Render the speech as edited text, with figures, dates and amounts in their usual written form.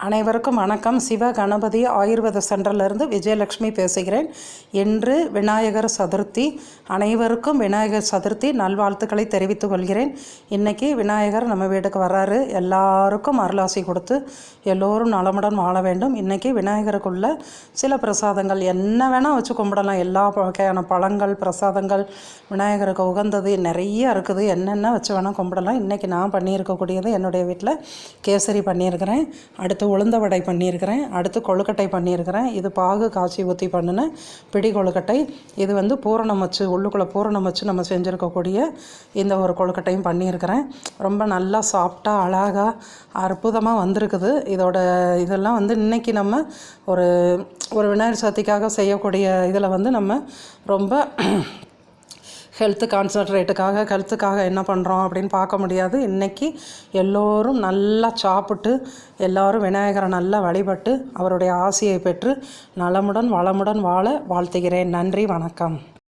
அனைவருக்கும் வணக்கம். சிவ கணபதி ஆயுர்வேத சென்டர்லேருந்து விஜயலட்சுமி பேசுகிறேன். இன்று விநாயகர் சதுர்த்தி. அனைவருக்கும் விநாயகர் சதுர்த்தி நல்வாழ்த்துக்களை தெரிவித்துக் கொள்கிறேன். இன்றைக்கி விநாயகர் நம்ம வீட்டுக்கு வர்றாரு. எல்லாருக்கும் அருளாசி கொடுத்து எல்லோரும் நலமுடன் வாழ வேண்டும். இன்றைக்கி விநாயகருக்குள்ள சில பிரசாதங்கள் என்ன வேணால் வச்சு கும்பிடலாம். எல்லா வகையான பழங்கள் பிரசாதங்கள் விநாயகருக்கு உகந்தது நிறைய இருக்குது. என்னென்ன வச்சு வேணால் கும்பிடலாம். இன்றைக்கி நான் பண்ணியிருக்கக்கூடியது என்னுடைய வீட்டில் கேசரி பண்ணியிருக்கிறேன். அடுத்து உளுந்த வடை பண்ணியிருக்கிறேன். அடுத்து கொழுக்கட்டை பண்ணியிருக்கிறேன். இது பாகு காய்ச்சி ஊற்றி பண்ணின பிடி கொழுக்கட்டை. இது பூரணம் வச்சு உள்ளுக்குள்ளே பூரணம் வச்சு நம்ம செஞ்சுருக்கக்கூடிய இந்த ஒரு கொழுக்கட்டையும் பண்ணியிருக்கிறேன். ரொம்ப நல்லா சாஃப்டாக அழகாக அற்புதமாக வந்திருக்குது. இதெல்லாம் இன்றைக்கி நம்ம ஒரு விநாயகர் சதுர்த்திக்காக செய்யக்கூடிய இதில் நம்ம ரொம்ப ஹெல்த்துக்காக என்ன பண்ணுறோம் அப்படின்னு பார்க்க முடியாது. இன்றைக்கி எல்லோரும் நல்லா சாப்பிட்டு எல்லோரும் விநாயகரை நல்லா வழிபட்டு அவருடைய ஆசியை பெற்று நலமுடன் வளமுடன் வாழ வாழ்த்துகிறேன். நன்றி, வணக்கம்.